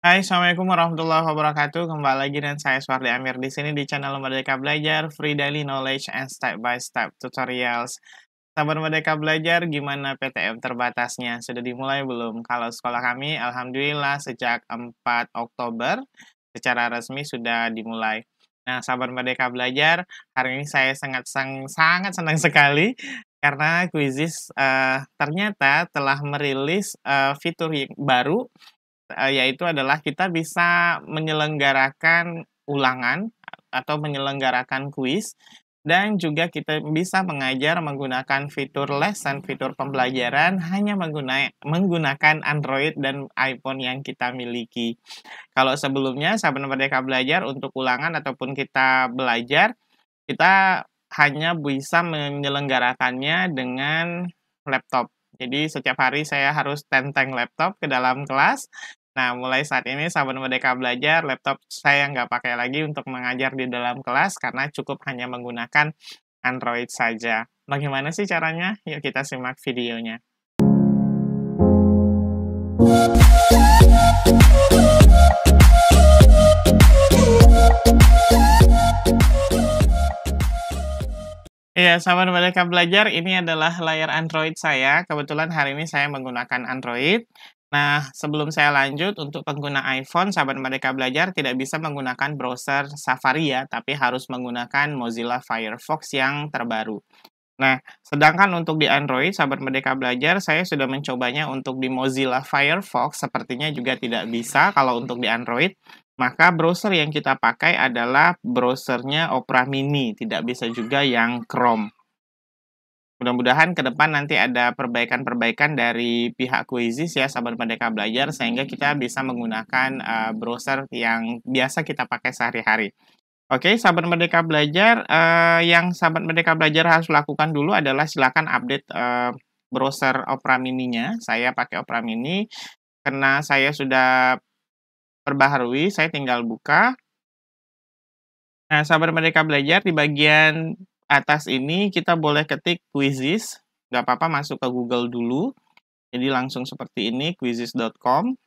Hai, Assalamualaikum warahmatullahi wabarakatuh. Kembali lagi dengan saya Suhardi Amir di sini di channel Merdeka Belajar, Free Daily Knowledge and Step by Step Tutorials. Sahabat Merdeka Belajar, gimana PTM terbatasnya? Sudah dimulai belum? Kalau sekolah kami, alhamdulillah sejak 4 Oktober secara resmi sudah dimulai. Nah, sahabat Merdeka Belajar, hari ini saya sangat senang sekali karena Quizizz ternyata telah merilis fitur yang baru, yaitu adalah kita bisa menyelenggarakan ulangan atau menyelenggarakan kuis dan juga kita bisa mengajar menggunakan fitur lesson, fitur pembelajaran hanya menggunakan Android dan iPhone yang kita miliki. Kalau sebelumnya sahabat Merdeka Belajar untuk ulangan ataupun kita belajar, kita hanya bisa menyelenggarakannya dengan laptop. Jadi setiap hari saya harus tenteng laptop ke dalam kelas. Nah, mulai saat ini sahabat Merdeka Belajar, laptop saya nggak pakai lagi untuk mengajar di dalam kelas karena cukup hanya menggunakan Android saja. Bagaimana sih caranya? Yuk kita simak videonya. Iya, sahabat Merdeka Belajar, ini adalah layar Android saya. Kebetulan hari ini saya menggunakan Android. Nah, sebelum saya lanjut, untuk pengguna iPhone, sahabat Merdeka Belajar tidak bisa menggunakan browser Safari ya, tapi harus menggunakan Mozilla Firefox yang terbaru. Nah, sedangkan untuk di Android, sahabat Merdeka Belajar, saya sudah mencobanya untuk di Mozilla Firefox, sepertinya juga tidak bisa kalau untuk di Android. Maka browser yang kita pakai adalah browsernya Opera Mini, tidak bisa juga yang Chrome. Mudah-mudahan ke depan nanti ada perbaikan-perbaikan dari pihak Quizizz ya, sahabat Merdeka Belajar, sehingga kita bisa menggunakan browser yang biasa kita pakai sehari-hari. Oke, sahabat Merdeka Belajar, yang sahabat Merdeka Belajar harus lakukan dulu adalah silakan update browser Opera Mini-nya. Saya pakai Opera Mini, karena saya sudah perbaharui, saya tinggal buka. Nah, sahabat Merdeka Belajar, di bagian atas ini kita boleh ketik Quizizz, nggak apa-apa masuk ke Google dulu. Jadi langsung seperti ini, quizizz.com.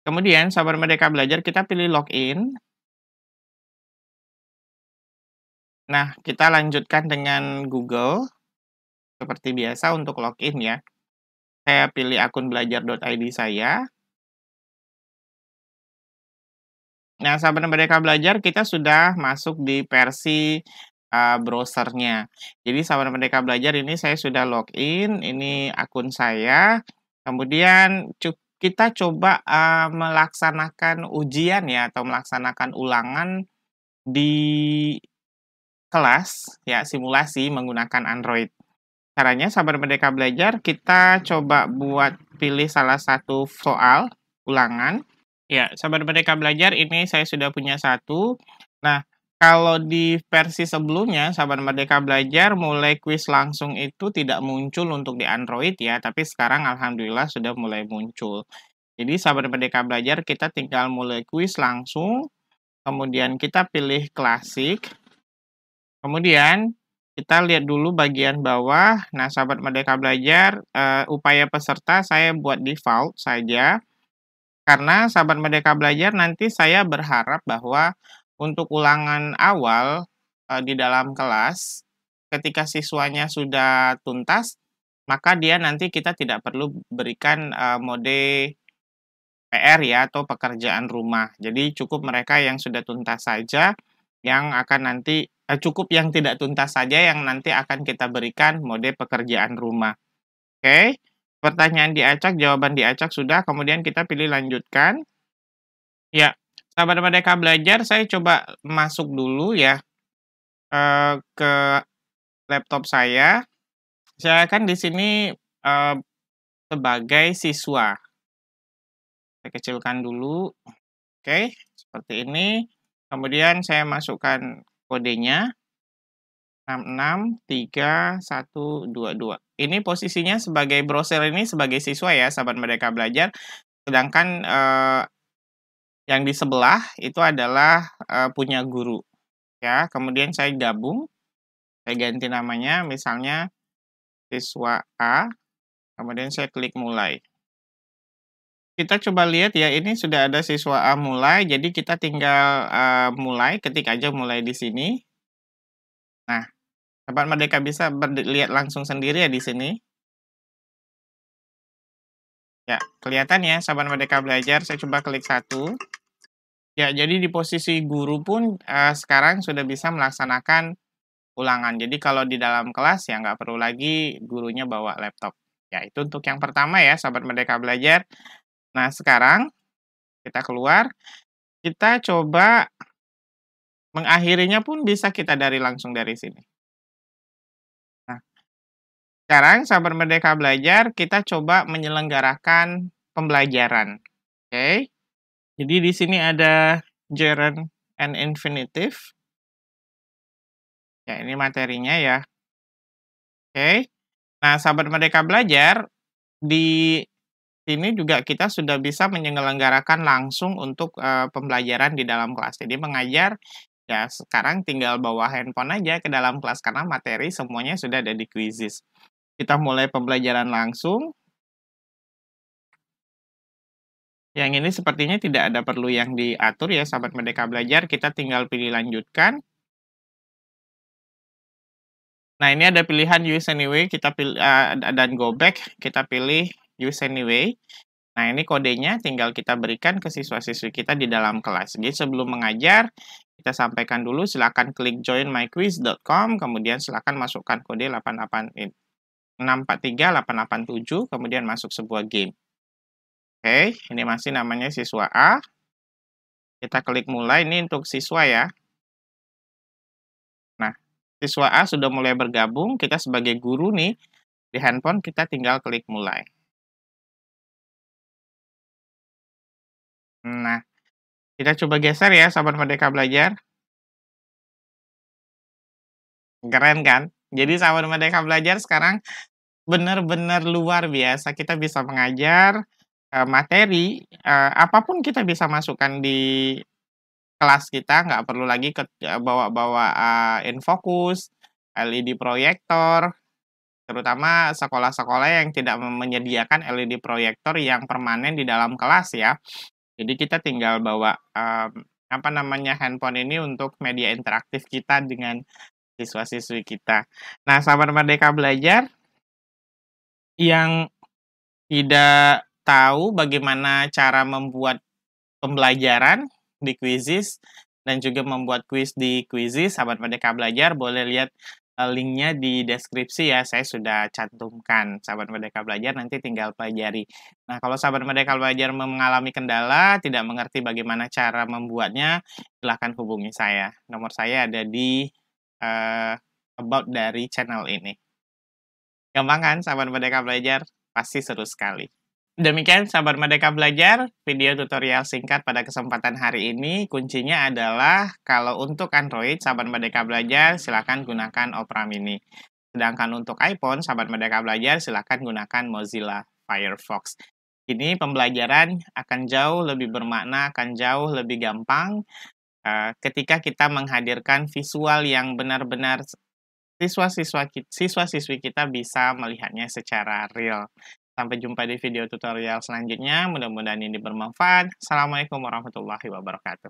Kemudian, sahabat Merdeka Belajar, kita pilih login. Nah, kita lanjutkan dengan Google, seperti biasa untuk login ya. Saya pilih akun belajar.id saya. Nah, sahabat Merdeka Belajar, kita sudah masuk di versi browsernya. Jadi, sahabat Merdeka Belajar, ini saya sudah login, ini akun saya. Kemudian kita coba melaksanakan ujian ya, atau melaksanakan ulangan di kelas, ya, simulasi menggunakan Android. Caranya, sahabat Merdeka Belajar, kita coba pilih salah satu soal ulangan. Ya, sahabat Merdeka Belajar, ini saya sudah punya satu. Nah, kalau di versi sebelumnya, sahabat Merdeka Belajar mulai kuis langsung itu tidak muncul untuk di Android ya, tapi sekarang alhamdulillah sudah mulai muncul. Jadi, sahabat Merdeka Belajar, kita tinggal mulai kuis langsung, kemudian kita pilih klasik, kemudian kita lihat dulu bagian bawah. Nah, sahabat Merdeka Belajar, upaya peserta saya buat default saja. Karena sahabat Merdeka Belajar nanti saya berharap bahwa untuk ulangan awal di dalam kelas, ketika siswanya sudah tuntas, maka dia nanti kita tidak perlu berikan mode PR ya atau pekerjaan rumah. Jadi cukup mereka yang sudah tuntas saja yang akan nanti cukup yang tidak tuntas saja yang nanti akan kita berikan mode pekerjaan rumah. Oke. Pertanyaan diacak, jawaban diacak sudah, kemudian kita pilih lanjutkan. Ya, sahabat Merdeka Belajar, saya coba masuk dulu ya ke laptop saya. Saya kan di sini sebagai siswa. Saya kecilkan dulu. Oke, seperti ini. Kemudian saya masukkan kodenya 663122. Ini posisinya sebagai browser ini sebagai siswa ya, sahabat Merdeka Belajar. Sedangkan yang di sebelah itu adalah punya guru. Ya, kemudian saya gabung, saya ganti namanya, misalnya siswa A, kemudian saya klik mulai. Kita coba lihat ya, ini sudah ada siswa A mulai, jadi kita tinggal, mulai, ketik aja mulai di sini. Nah, Sahabat Merdeka bisa lihat langsung sendiri ya di sini. Ya, kelihatan ya Sahabat Merdeka Belajar, saya coba klik satu. Ya, jadi di posisi guru pun, sekarang sudah bisa melaksanakan ulangan. Jadi kalau di dalam kelas ya nggak perlu lagi gurunya bawa laptop. Ya, itu untuk yang pertama ya Sahabat Merdeka Belajar. Nah, sekarang kita keluar, kita coba mengakhirinya pun bisa kita langsung dari sini. Nah, sekarang Sahabat Merdeka Belajar, kita coba menyelenggarakan pembelajaran. Oke. Jadi di sini ada gerund and infinitive. Ya, ini materinya ya. Oke. Nah, Sahabat Merdeka Belajar, di sini juga kita sudah bisa menyelenggarakan langsung untuk, pembelajaran di dalam kelas. Jadi mengajar, ya sekarang tinggal bawa handphone aja ke dalam kelas karena materi semuanya sudah ada di Quizizz. Kita mulai pembelajaran langsung. Yang ini sepertinya tidak ada perlu yang diatur ya Sahabat Merdeka Belajar, kita tinggal pilih lanjutkan. Nah, ini ada pilihan use anyway, kita pilih dan go back, kita pilih use anyway. Nah, ini kodenya tinggal kita berikan ke siswa-siswi kita di dalam kelas. Jadi sebelum mengajar, kita sampaikan dulu silakan klik joinmyquiz.com, kemudian silakan masukkan kode 643-887, kemudian masuk sebuah game. Oke, ini masih namanya siswa A. Kita klik mulai, ini untuk siswa ya. Nah, siswa A sudah mulai bergabung, kita sebagai guru nih, di handphone kita tinggal klik mulai. Nah, kita coba geser ya Sahabat Merdeka Belajar. Keren kan? Jadi Sahabat Merdeka Belajar sekarang benar-benar luar biasa, kita bisa mengajar, materi, apapun kita bisa masukkan di kelas kita, nggak perlu lagi bawa-bawa, infocus, LED proyektor, terutama sekolah-sekolah yang tidak menyediakan LED proyektor yang permanen di dalam kelas ya. Jadi kita tinggal bawa, handphone ini untuk media interaktif kita dengan siswa-siswi kita. Nah, Sahabat Merdeka Belajar yang tidak tahu bagaimana cara membuat pembelajaran di Quizizz dan juga membuat kuis di Quizizz, Sahabat Merdeka Belajar boleh lihat, linknya di deskripsi ya, saya sudah cantumkan. Sahabat Merdeka Belajar nanti tinggal pelajari. Nah, kalau Sahabat Merdeka Belajar mengalami kendala, tidak mengerti bagaimana cara membuatnya, silahkan hubungi saya. Nomor saya ada di, about dari channel ini. Gampang kan Sahabat Merdeka Belajar? Pasti seru sekali. Demikian Sahabat Merdeka Belajar, video tutorial singkat pada kesempatan hari ini. Kuncinya adalah kalau untuk Android, Sahabat Merdeka Belajar silakan gunakan Opera Mini. Sedangkan untuk iPhone, Sahabat Merdeka Belajar silakan gunakan Mozilla Firefox. Ini pembelajaran akan jauh lebih bermakna, akan jauh lebih gampang ketika kita menghadirkan visual yang benar-benar siswa-siswi kita bisa melihatnya secara real. Sampai jumpa di video tutorial selanjutnya. Mudah-mudahan ini bermanfaat. Assalamualaikum warahmatullahi wabarakatuh.